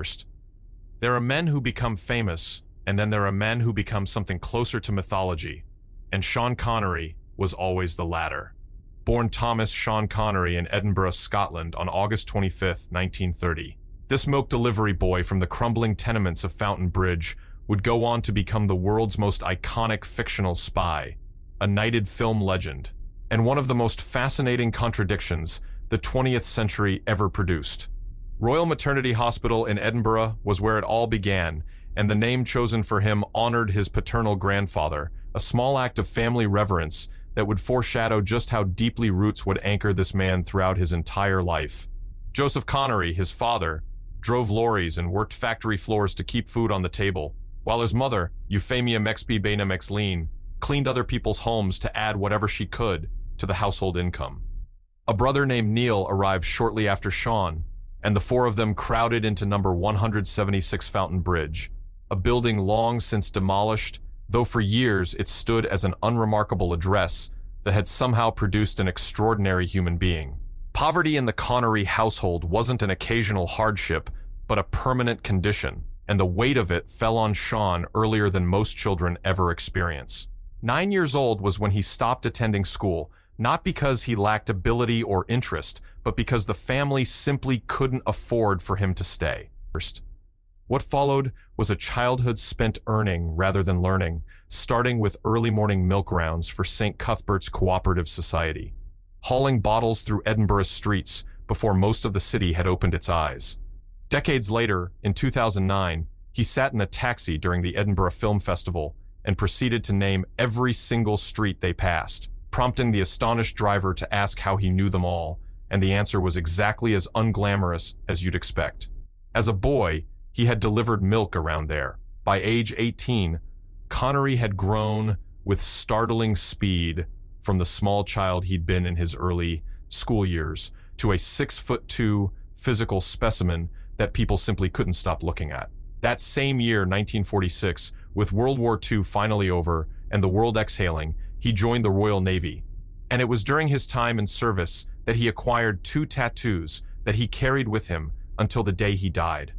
First, there are men who become famous, and then there are men who become something closer to mythology, and Sean Connery was always the latter. Born Thomas Sean Connery in Edinburgh, Scotland on August 25, 1930. This milk delivery boy from the crumbling tenements of Fountain Bridge would go on to become the world's most iconic fictional spy, a knighted film legend, and one of the most fascinating contradictions the 20th century ever produced. Royal Maternity Hospital in Edinburgh was where it all began, and the name chosen for him honored his paternal grandfather, a small act of family reverence that would foreshadow just how deeply roots would anchor this man throughout his entire life. Joseph Connery, his father, drove lorries and worked factory floors to keep food on the table, while his mother, Euphemia Mexby Bena Mexleen, cleaned other people's homes to add whatever she could to the household income. A brother named Neil arrived shortly after Sean, and the four of them crowded into number 176 Fountain Bridge, a building long since demolished, though for years it stood as an unremarkable address that had somehow produced an extraordinary human being. Poverty in the Connery household wasn't an occasional hardship, but a permanent condition, and the weight of it fell on Sean earlier than most children ever experience. 9 years old was when he stopped attending school, not because he lacked ability or interest, but because the family simply couldn't afford for him to stay. First, what followed was a childhood spent earning rather than learning, starting with early morning milk rounds for St. Cuthbert's Cooperative Society, hauling bottles through Edinburgh's streets before most of the city had opened its eyes. Decades later, in 2009, he sat in a taxi during the Edinburgh Film Festival and proceeded to name every single street they passed, prompting the astonished driver to ask how he knew them all, and the answer was exactly as unglamorous as you'd expect. As a boy, he had delivered milk around there. By age 18, Connery had grown with startling speed from the small child he'd been in his early school years to a 6'2" physical specimen that people simply couldn't stop looking at. That same year, 1946, with World War II finally over and the world exhaling, he joined the Royal Navy. And it was during his time in service that he acquired 2 tattoos that he carried with him until the day he died.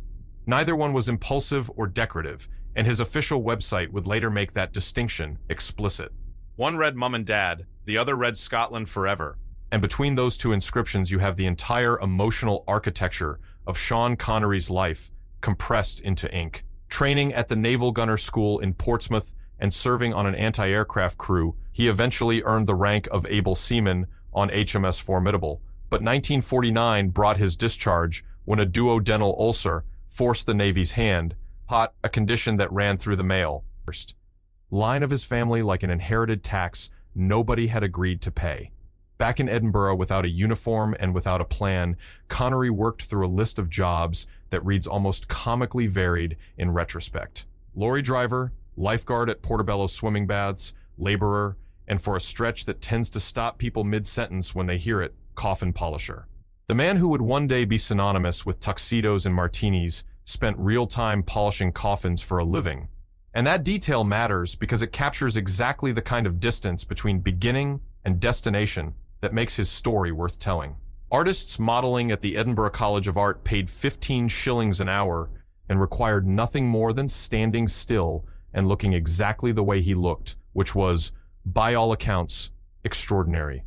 Neither one was impulsive or decorative, and his official website would later make that distinction explicit. One read Mum and Dad, the other read Scotland Forever, and between those two inscriptions you have the entire emotional architecture of Sean Connery's life compressed into ink. Training at the Naval Gunner School in Portsmouth and serving on an anti-aircraft crew, he eventually earned the rank of able seaman on HMS Formidable, but 1949 brought his discharge when a duodenal ulcer forced the Navy's hand, a condition that ran through the mail. First line of his family like an inherited tax nobody had agreed to pay. Back in Edinburgh without a uniform and without a plan, Connery worked through a list of jobs that reads almost comically varied in retrospect. Lorry driver, lifeguard at Portobello swimming baths, laborer, and for a stretch that tends to stop people mid-sentence when they hear it, coffin polisher. The man who would one day be synonymous with tuxedos and martinis spent real time polishing coffins for a living. And that detail matters because it captures exactly the kind of distance between beginning and destination that makes his story worth telling. Artists modeling at the Edinburgh College of Art paid 15 shillings an hour and required nothing more than standing still and looking exactly the way he looked, which was, by all accounts, extraordinary.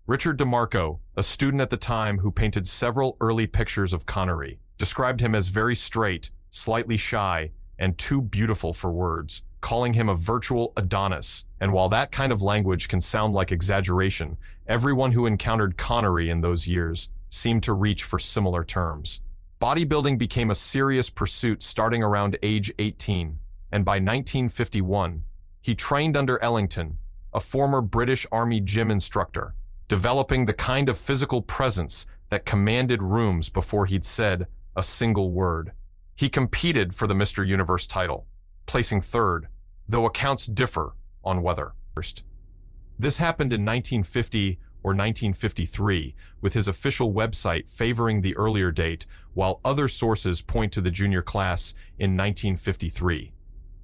Richard DeMarco, a student at the time who painted several early pictures of Connery, described him as very straight, slightly shy, and too beautiful for words, calling him a virtual Adonis. And while that kind of language can sound like exaggeration, everyone who encountered Connery in those years seemed to reach for similar terms. Bodybuilding became a serious pursuit starting around age 18, and by 1951, he trained under Ellington, a former British Army gym instructor, developing the kind of physical presence that commanded rooms before he'd said a single word. He competed for the Mr. Universe title, placing third, though accounts differ on whether. First, this happened in 1950 or 1953, with his official website favoring the earlier date, while other sources point to the junior class in 1953.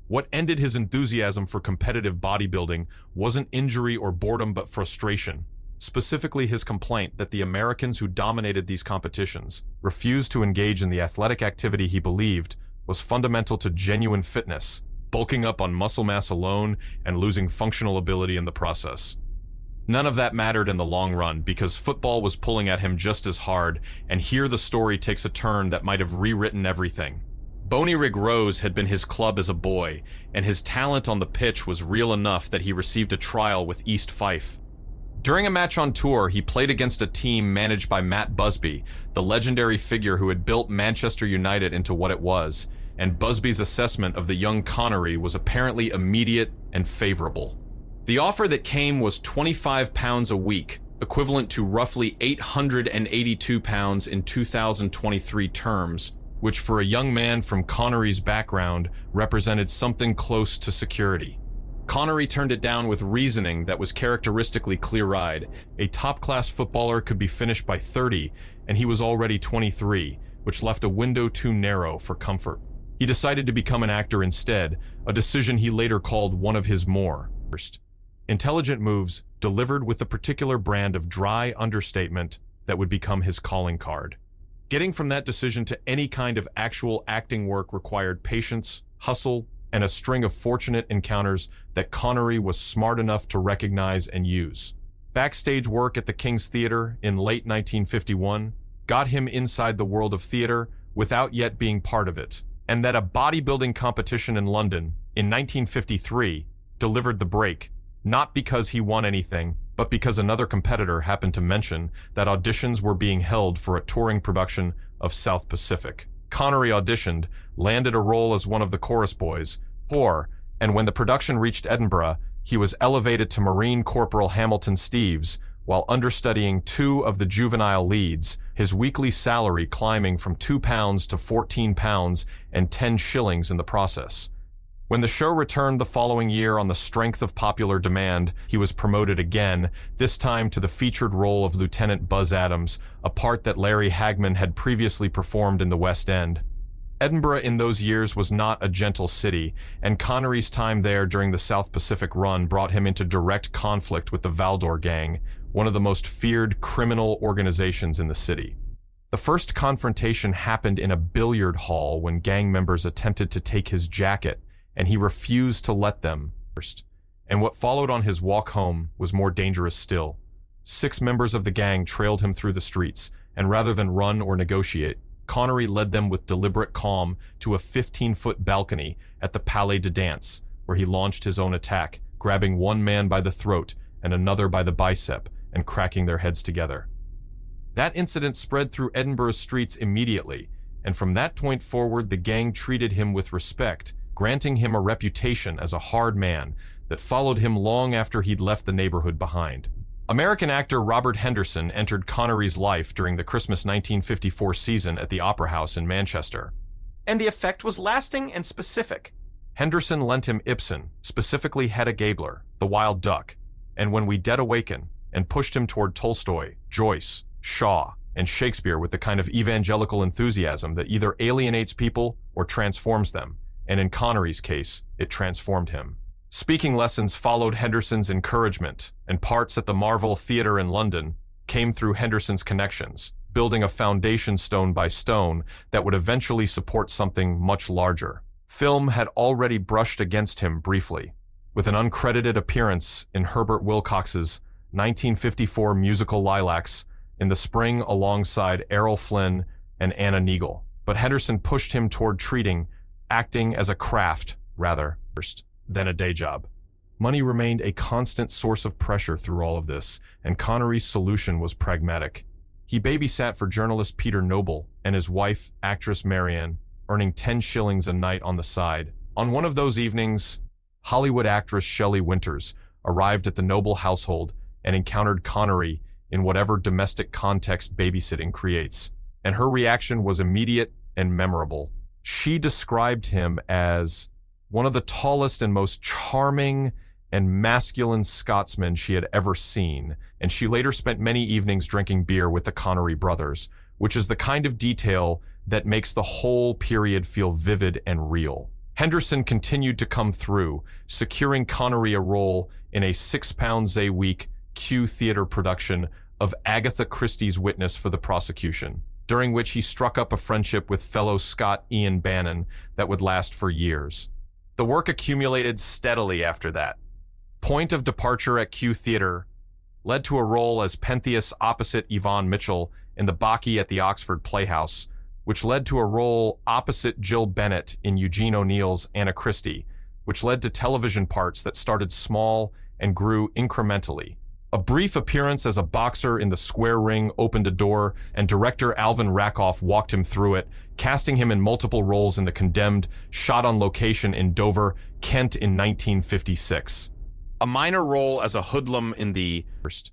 What ended his enthusiasm for competitive bodybuilding wasn't injury or boredom but frustration. specifically his complaint that the Americans who dominated these competitions refused to engage in the athletic activity he believed was fundamental to genuine fitness, bulking up on muscle mass alone and losing functional ability in the process. None of that mattered in the long run because football was pulling at him just as hard, and here the story takes a turn that might have rewritten everything. Bonyrig Rose had been his club as a boy, and his talent on the pitch was real enough that he received a trial with East Fife. During a match on tour, he played against a team managed by Matt Busby, the legendary figure who had built Manchester United into what it was, and Busby's assessment of the young Connery was apparently immediate and favorable. The offer that came was £25 a week, equivalent to roughly £882 in 2023 terms, which for a young man from Connery's background represented something close to security. Connery turned it down with reasoning that was characteristically clear-eyed. A top-class footballer could be finished by 30, and he was already 23, which left a window too narrow for comfort. He decided to become an actor instead, a decision he later called one of his more intelligent moves, delivered with the particular brand of dry understatement that would become his calling card. Getting from that decision to any kind of actual acting work required patience, hustle, and a string of fortunate encounters that Connery was smart enough to recognize and use. Backstage work at the King's Theatre in late 1951 got him inside the world of theater without yet being part of it, and that a bodybuilding competition in London in 1953 delivered the break, not because he won anything, but because another competitor happened to mention that auditions were being held for a touring production of South Pacific. Connery auditioned, landed a role as one of the chorus boys, poor, and when the production reached Edinburgh, he was elevated to Marine Corporal Hamilton Steeves, while understudying two of the juvenile leads, his weekly salary climbing from £2 to £14 and 10 shillings in the process. When the show returned the following year on the strength of popular demand, he was promoted again, this time to the featured role of Lieutenant Buzz Adams, a part that Larry Hagman had previously performed in the West End. Edinburgh in those years was not a gentle city, and Connery's time there during the South Pacific run brought him into direct conflict with the Valdor Gang, one of the most feared criminal organizations in the city. The first confrontation happened in a billiard hall when gang members attempted to take his jacket, and he refused to let them first. And what followed on his walk home was more dangerous still. 6 members of the gang trailed him through the streets, and rather than run or negotiate, Connery led them with deliberate calm to a 15-foot balcony at the Palais de Danse, where he launched his own attack, grabbing one man by the throat and another by the bicep and cracking their heads together. That incident spread through Edinburgh's streets immediately, and from that point forward the gang treated him with respect, granting him a reputation as a hard man that followed him long after he'd left the neighborhood behind. American actor Robert Henderson entered Connery's life during the Christmas 1954 season at the Opera House in Manchester, and the effect was lasting and specific. Henderson lent him Ibsen, specifically Hedda Gabler, The Wild Duck, and When We Dead Awaken, and pushed him toward Tolstoy, Joyce, Shaw, and Shakespeare with the kind of evangelical enthusiasm that either alienates people or transforms them, and in Connery's case, it transformed him. Speaking lessons followed Henderson's encouragement, and parts at the Marvel Theatre in London came through Henderson's connections, building a foundation stone by stone that would eventually support something much larger. Film had already brushed against him briefly, with an uncredited appearance in Herbert Wilcox's 1954 musical Lilacs in the spring alongside Errol Flynn and Anna Neagle, but Henderson pushed him toward treating acting as a craft, rather, first, than a day job. Money remained a constant source of pressure through all of this, and Connery's solution was pragmatic. He babysat for journalist Peter Noble and his wife, actress Marianne, earning 10 shillings a night on the side. On one of those evenings, Hollywood actress Shelley Winters arrived at the Noble household and encountered Connery in whatever domestic context babysitting creates, and her reaction was immediate and memorable. She described him as one of the tallest and most charming and masculine Scotsmen she had ever seen, and she later spent many evenings drinking beer with the Connery brothers, which is the kind of detail that makes the whole period feel vivid and real. Henderson continued to come through, securing Connery a role in a £6 a week Q Theater production of Agatha Christie's Witness for the prosecution, during which he struck up a friendship with fellow Scot Ian Bannon that would last for years. The work accumulated steadily after that. Point of departure at Q Theater led to a role as Pentheus opposite Yvonne Mitchell in The Bacchae at the Oxford Playhouse, which led to a role opposite Jill Bennett in Eugene O'Neill's Anna Christie, which led to television parts that started small and grew incrementally. A brief appearance as a boxer in The Square Ring opened a door, and director Alvin Rakoff walked him through it, casting him in multiple roles in The Condemned, shot on location in Dover, Kent in 1956. A minor role as a hoodlum in the first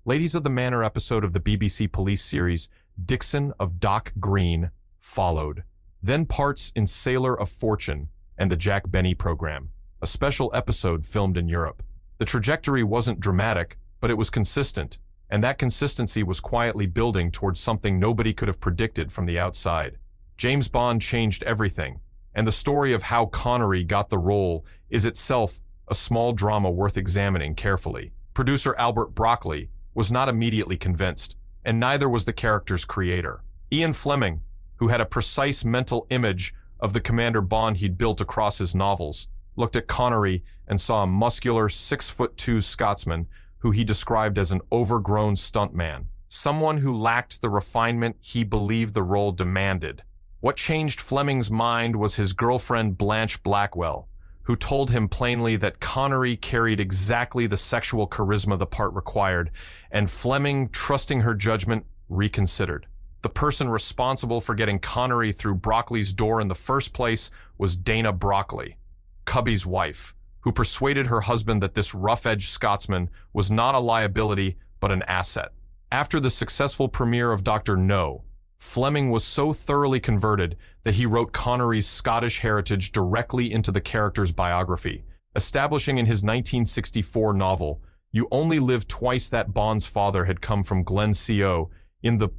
Ladies of the Manor episode of the BBC police series Dixon of Dock Green followed. Then parts in Sailor of Fortune and the Jack Benny program, a special episode filmed in Europe. The trajectory wasn't dramatic, but it was consistent, and that consistency was quietly building towards something nobody could have predicted from the outside. James Bond changed everything, and the story of how Connery got the role is itself a small drama worth examining carefully. Producer Albert Broccoli was not immediately convinced, and neither was the character's creator. Ian Fleming, who had a precise mental image of the Commander Bond he'd built across his novels, looked at Connery and saw a muscular 6'2" Scotsman who he described as an overgrown stuntman, someone who lacked the refinement he believed the role demanded. What changed Fleming's mind was his girlfriend Blanche Blackwell, who told him plainly that Connery carried exactly the sexual charisma the part required, and Fleming, trusting her judgment, reconsidered. The person responsible for getting Connery through Broccoli's door in the first place was Dana Broccoli, Cubby's wife, who persuaded her husband that this rough-edged Scotsman was not a liability but an asset. After the successful premiere of Dr. No, Fleming was so thoroughly converted that he wrote Connery's Scottish heritage directly into the character's biography, establishing in his 1964 novel, "You Only Live Twice," that Bond's father had come from Glen Co. in the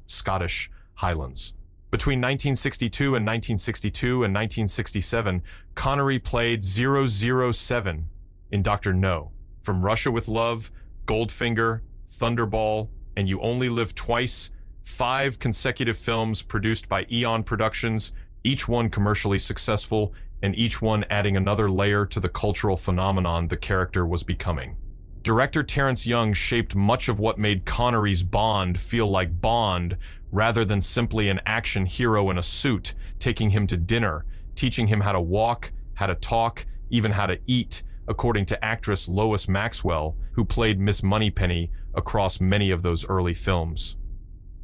Scottish Highlands. Between 1962 and 1967, Connery played 007 in Dr. No. From Russia with Love, Goldfinger, Thunderball, and You Only Live Twice, 5 consecutive films produced by Eon Productions, each one commercially successful, and each one adding another layer to the cultural phenomenon the character was becoming. Director Terrence Young shaped much of what made Connery's Bond feel like Bond, rather than simply an action hero in a suit, taking him to dinner, teaching him how to walk, how to talk, even how to eat, according to actress Lois Maxwell, who played Miss Moneypenny across many of those early films.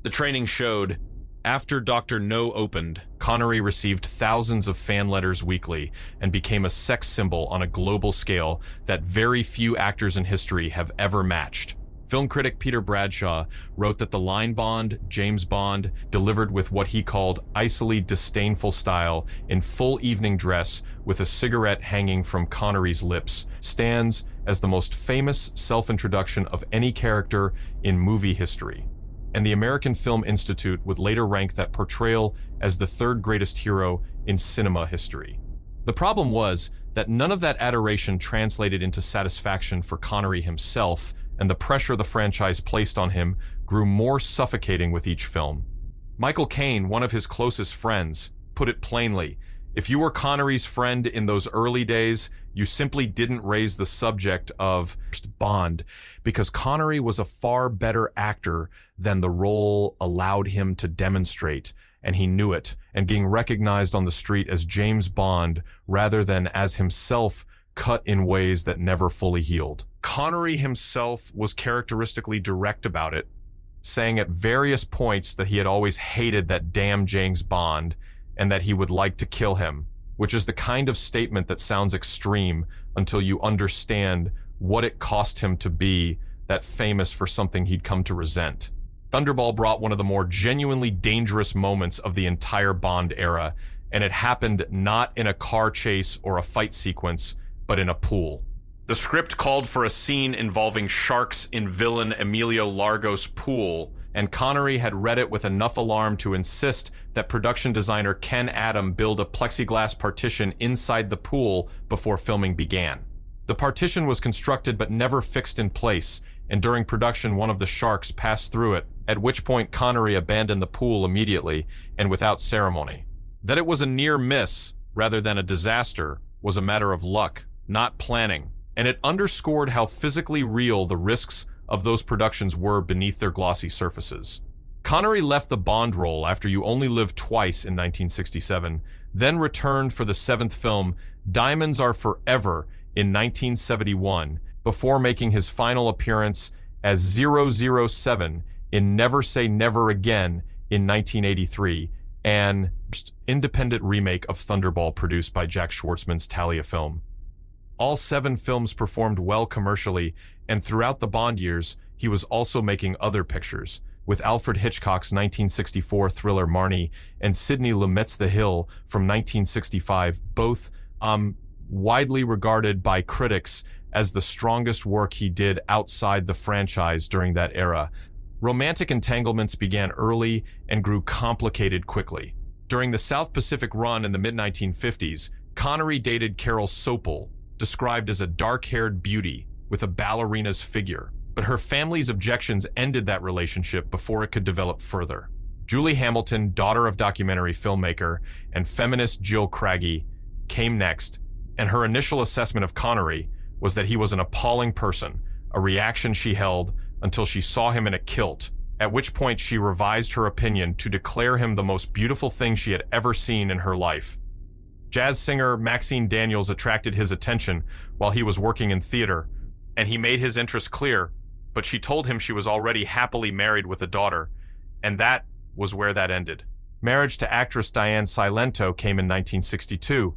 The training showed, after Dr. No opened, Connery received thousands of fan letters weekly and became a sex symbol on a global scale that very few actors in history have ever matched. Film critic Peter Bradshaw wrote that the line Bond, James Bond, delivered with what he called icily disdainful style in full evening dress with a cigarette hanging from Connery's lips, stands as the most famous self-introduction of any character in movie history. And the American Film Institute would later rank that portrayal as the third greatest hero in cinema history. The problem was that none of that adoration translated into satisfaction for Connery himself, and the pressure the franchise placed on him grew more suffocating with each film. Michael Caine, one of his closest friends, put it plainly: if you were Connery's friend in those early days, you simply didn't raise the subject of Bond because Connery was a far better actor than the role allowed him to demonstrate, and he knew it, and being recognized on the street as James Bond rather than as himself cut in ways that never fully healed. Connery himself was characteristically direct about it, saying at various points that he had always hated that damn James Bond and that he would like to kill him, which is the kind of statement that sounds extreme until you understand what it cost him to be that famous for something he'd come to resent. Thunderball brought one of the more genuinely dangerous moments of the entire Bond era, and it happened not in a car chase or a fight sequence, but in a pool. The script called for a scene involving sharks in villain Emilio Largo's pool, and Connery had read it with enough alarm to insist that production designer Ken Adam build a plexiglass partition inside the pool before filming began. The partition was constructed but never fixed in place, and during production one of the sharks passed through it, at which point Connery abandoned the pool immediately and without ceremony. That it was a near miss, rather than a disaster, was a matter of luck, not planning, and it underscored how physically real the risks of those productions were beneath their glossy surfaces. Connery left the Bond role after You Only Live Twice in 1967, then returned for the seventh film, Diamonds Are Forever, in 1971, before making his final appearance as 007 in Never Say Never Again in 1983, an independent remake of Thunderball produced by Jack Schwartzman's Talia film. All 7 films performed well commercially, and throughout the Bond years, he was also making other pictures, with Alfred Hitchcock's 1964 thriller Marnie and Sidney Lumet's The Hill from 1965, both widely regarded by critics as the strongest work he did outside the franchise during that era. Romantic entanglements began early and grew complicated quickly. During the South Pacific run in the mid-1950s, Connery dated Carol Sopel, described as a dark-haired beauty with a ballerina's figure, but her family's objections ended that relationship before it could develop further. Julie Hamilton, daughter of documentary filmmaker and feminist Jill Craigie, came next, and her initial assessment of Connery was that he was an appalling person, a reaction she held until she saw him in a kilt, at which point she revised her opinion to declare him the most beautiful thing she had ever seen in her life. Jazz singer Maxine Daniels attracted his attention while he was working in theater, and he made his interest clear, but she told him she was already happily married with a daughter, and that was where that ended. Marriage to actress Diane Silento came in 1962,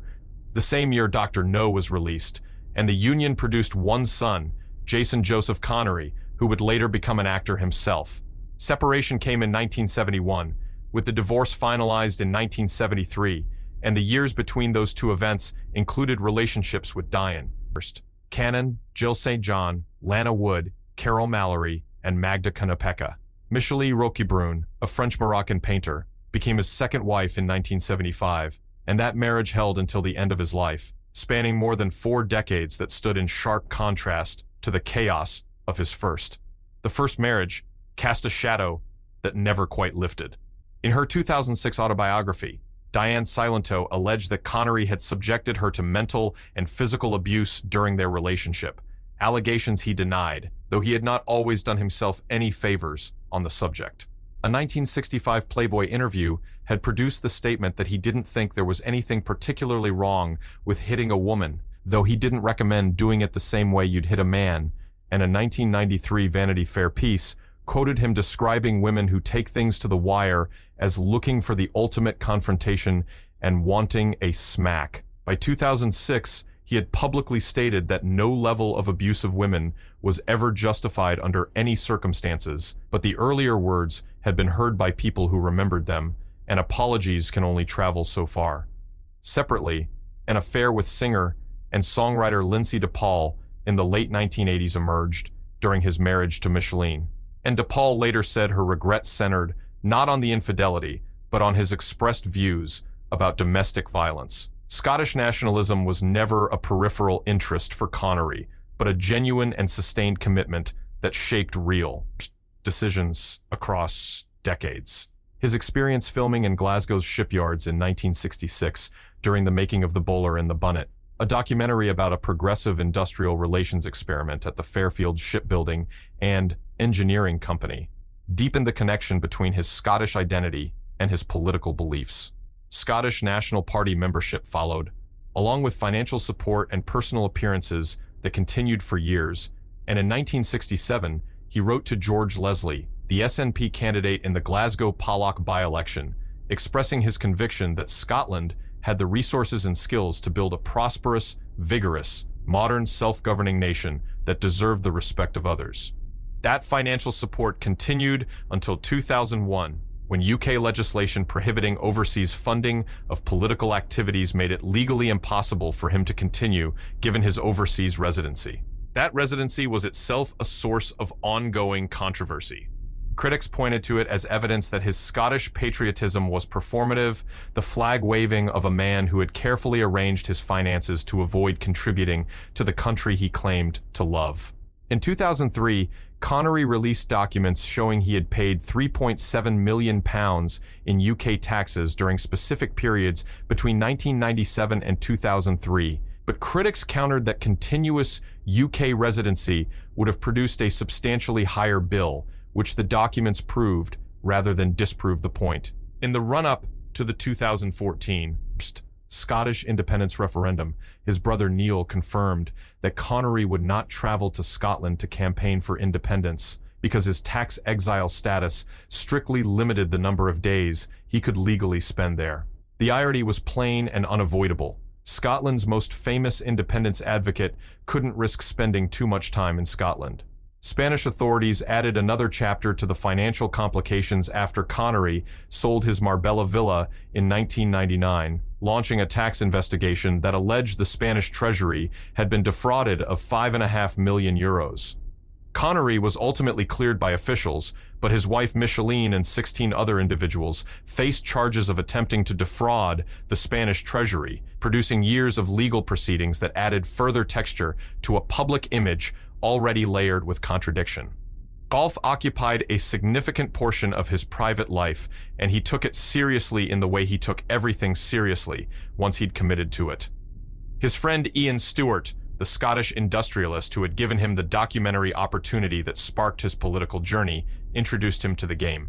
the same year Dr. No was released, and the union produced one son, Jason Joseph Connery, who would later become an actor himself. Separation came in 1971, with the divorce finalized in 1973, and the years between those two events included relationships with Diane. First, Cannon, Jill St. John, Lana Wood, Carol Mallory, and Magda Canopeka. Michele Roquebrune, a French-Moroccan painter, became his second wife in 1975, and that marriage held until the end of his life, spanning more than 4 decades that stood in sharp contrast to the chaos of his first. The first marriage cast a shadow that never quite lifted. In her 2006 autobiography, Diane Silento alleged that Connery had subjected her to mental and physical abuse during their relationship, allegations he denied, though he had not always done himself any favors on the subject. A 1965 Playboy interview had produced the statement that he didn't think there was anything particularly wrong with hitting a woman, though he didn't recommend doing it the same way you'd hit a man, and a 1993 Vanity Fair piece quoted him describing women who take things to the wire as looking for the ultimate confrontation and wanting a smack. By 2006, he had publicly stated that no level of abuse of women was ever justified under any circumstances, but the earlier words had been heard by people who remembered them, and apologies can only travel so far. Separately, an affair with singer and songwriter Lindsay DePaul in the late 1980s emerged during his marriage to Micheline, and DePaul later said her regrets centered not on the infidelity, but on his expressed views about domestic violence. Scottish nationalism was never a peripheral interest for Connery, but a genuine and sustained commitment that shaped real decisions across decades. His experience filming in Glasgow's shipyards in 1966 during the making of The Bowler and the Bunnet, a documentary about a progressive industrial relations experiment at the Fairfield Shipbuilding and Engineering Company, deepened the connection between his Scottish identity and his political beliefs. Scottish National Party membership followed, along with financial support and personal appearances that continued for years, and in 1967, he wrote to George Leslie, the SNP candidate in the Glasgow Pollock by-election, expressing his conviction that Scotland had the resources and skills to build a prosperous, vigorous, modern self-governing nation that deserved the respect of others. That financial support continued until 2001, when UK legislation prohibiting overseas funding of political activities made it legally impossible for him to continue given his overseas residency. That residency was itself a source of ongoing controversy. Critics pointed to it as evidence that his Scottish patriotism was performative, the flag-waving of a man who had carefully arranged his finances to avoid contributing to the country he claimed to love. In 2003, Connery released documents showing he had paid £3.7 million in UK taxes during specific periods between 1997 and 2003, but critics countered that continuous UK residency would have produced a substantially higher bill, which the documents proved rather than disproved the point. In the run-up to the 2014 Scottish independence referendum, his brother Neil confirmed that Connery would not travel to Scotland to campaign for independence because his tax exile status strictly limited the number of days he could legally spend there. The irony was plain and unavoidable. Scotland's most famous independence advocate couldn't risk spending too much time in Scotland. Spanish authorities added another chapter to the financial complications after Connery sold his Marbella villa in 1999, launching a tax investigation that alleged the Spanish treasury had been defrauded of €5.5 million. Connery was ultimately cleared by officials, but his wife Micheline and 16 other individuals faced charges of attempting to defraud the Spanish treasury, producing years of legal proceedings that added further texture to a public image already layered with contradiction. Golf occupied a significant portion of his private life, and he took it seriously in the way he took everything seriously once he'd committed to it. His friend Ian Stewart, the Scottish industrialist who had given him the documentary opportunity that sparked his political journey, introduced him to the game.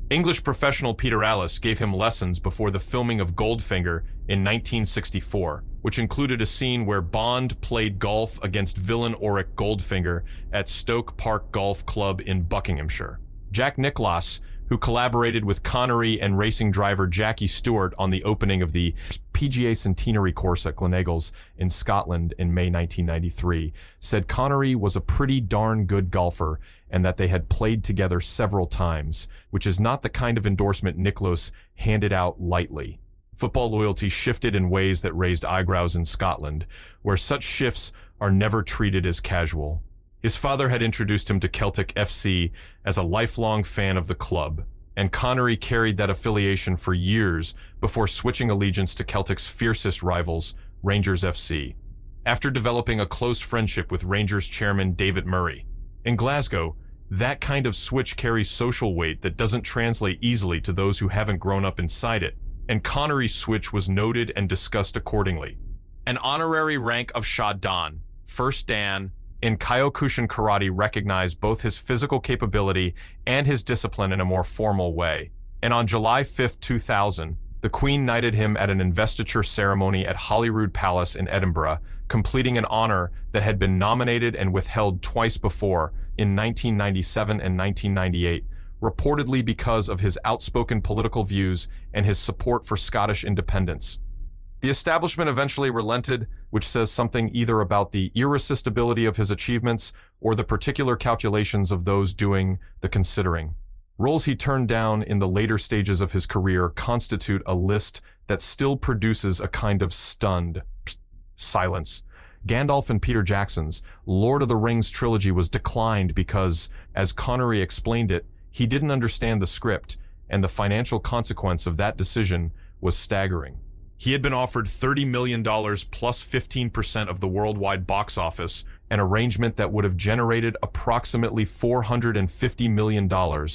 English professional Peter Alliss gave him lessons before the filming of Goldfinger in 1964, which included a scene where Bond played golf against villain Auric Goldfinger at Stoke Park Golf Club in Buckinghamshire. Jack Nicklaus, who collaborated with Connery and racing driver Jackie Stewart on the opening of the PGA Centenary course at Gleneagles in Scotland in May 1993, said Connery was a pretty darn good golfer and that they had played together several times, which is not the kind of endorsement Nicklaus handed out lightly. Football loyalty shifted in ways that raised eyebrows in Scotland, where such shifts are never treated as casual. His father had introduced him to Celtic FC as a lifelong fan of the club, and Connery carried that affiliation for years before switching allegiance to Celtic's fiercest rivals, Rangers FC, after developing a close friendship with Rangers chairman David Murray. In Glasgow, that kind of switch carries social weight that doesn't translate easily to those who haven't grown up inside it, and Connery's switch was noted and discussed accordingly. An honorary rank of Shah Dan, First Dan, in Kyokushin Karate recognized both his physical capability and his discipline in a more formal way. And on July 5, 2000, the Queen knighted him at an investiture ceremony at Holyrood Palace in Edinburgh, completing an honor that had been nominated and withheld twice before, in 1997 and 1998, reportedly because of his outspoken political views and his support for Scottish independence. The establishment eventually relented, which says something either about the irresistibility of his achievements or the particular calculations of those doing the considering. Roles he turned down in the later stages of his career constitute a list that still produces a kind of stunned silence. Gandalf and Peter Jackson's Lord of the Rings trilogy was declined because, as Connery explained it, he didn't understand the script, and the financial consequence of that decision was staggering. He had been offered $30 million plus 15% of the worldwide box office, an arrangement that would have generated approximately $450 million,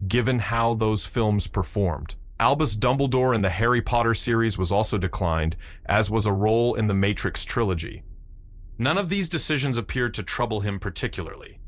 given how those films performed. Albus Dumbledore in the Harry Potter series was also declined, as was a role in the Matrix trilogy. None of these decisions appeared to trouble him particularly.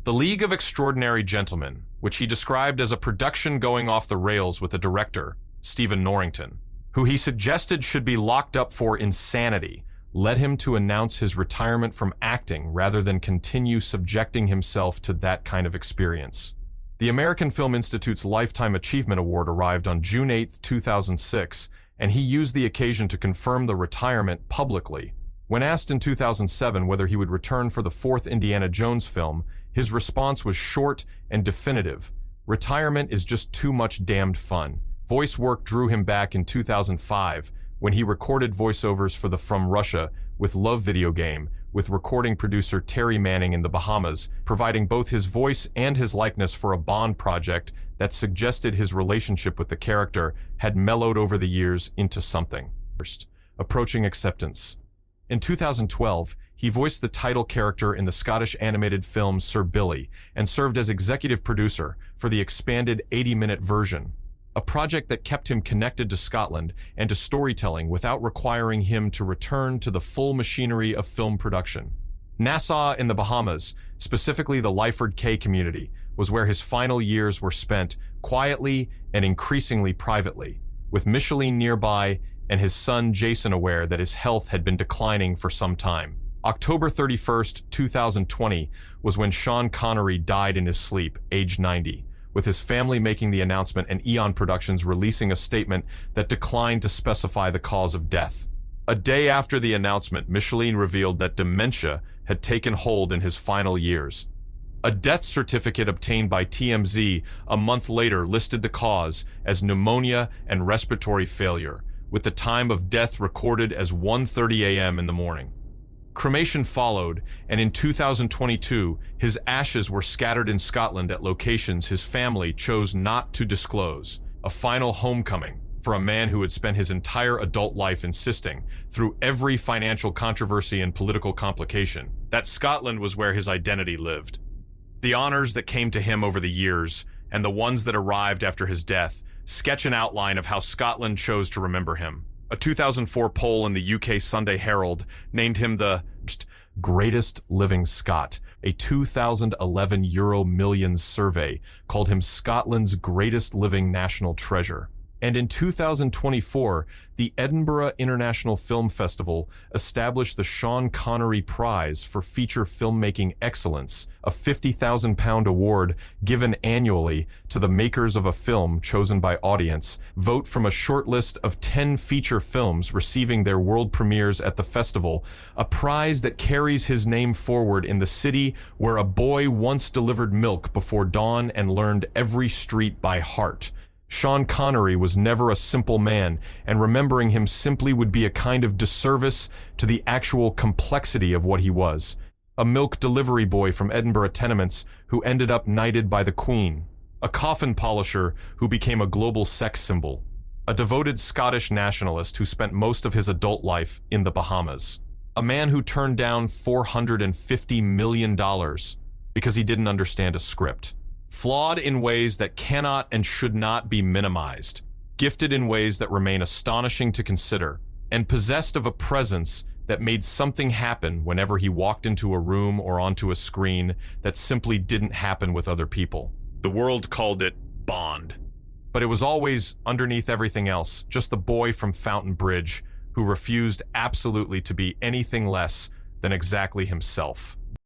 The League of Extraordinary Gentlemen, which he described as a production going off the rails with the director, Stephen Norrington, who he suggested should be locked up for insanity, led him to announce his retirement from acting rather than continue subjecting himself to that kind of experience. The American Film Institute's Lifetime Achievement Award arrived on June 8, 2006, and he used the occasion to confirm the retirement publicly. When asked in 2007 whether he would return for the fourth Indiana Jones film, his response was short and definitive: "Retirement is just too much damned fun." Voice work drew him back in 2005 when he recorded voiceovers for the From Russia with Love video game, with recording producer Terry Manning in the Bahamas, providing both his voice and his likeness for a Bond project that suggested his relationship with the character had mellowed over the years into something. First, approaching acceptance. In 2012, he voiced the title character in the Scottish animated film Sir Billy and served as executive producer for the expanded 80-minute version, a project that kept him connected to Scotland and to storytelling without requiring him to return to the full machinery of film production. Nassau in the Bahamas, specifically the Lyford Cay community, was where his final years were spent quietly and increasingly privately, with Micheline nearby and his son Jason aware that his health had been declining for some time. October 31st, 2020 was when Sean Connery died in his sleep, aged 90, with his family making the announcement and Eon Productions releasing a statement that declined to specify the cause of death. A day after the announcement, Micheline revealed that dementia had taken hold in his final years. A death certificate obtained by TMZ a month later listed the cause as pneumonia and respiratory failure, with the time of death recorded as 1:30 a.m. in the morning. Cremation followed, and in 2022, his ashes were scattered in Scotland at locations his family chose not to disclose, a final homecoming for a man who had spent his entire adult life insisting, through every financial controversy and political complication, that Scotland was where his identity lived. The honors that came to him over the years, and the ones that arrived after his death, sketch an outline of how Scotland chose to remember him. A 2004 poll in the UK Sunday Herald named him the greatest living Scot. A 2011 Euro Millions survey called him Scotland's greatest living national treasure. And in 2024, the Edinburgh International Film Festival established the Sean Connery Prize for Feature Filmmaking Excellence, a £50,000 award given annually to the makers of a film chosen by audience, vote from a short list of 10 feature films receiving their world premieres at the festival, a prize that carries his name forward in the city where a boy once delivered milk before dawn and learned every street by heart. Sean Connery was never a simple man, and remembering him simply would be a kind of disservice to the actual complexity of what he was. A milk delivery boy from Edinburgh tenements who ended up knighted by the Queen. A coffin polisher who became a global sex symbol. A devoted Scottish nationalist who spent most of his adult life in the Bahamas. A man who turned down $450 million because he didn't understand a script. Flawed in ways that cannot and should not be minimized, gifted in ways that remain astonishing to consider, and possessed of a presence that made something happen whenever he walked into a room or onto a screen that simply didn't happen with other people. The world called it Bond. But it was always, underneath everything else, just the boy from Fountain Bridge who refused absolutely to be anything less than exactly himself.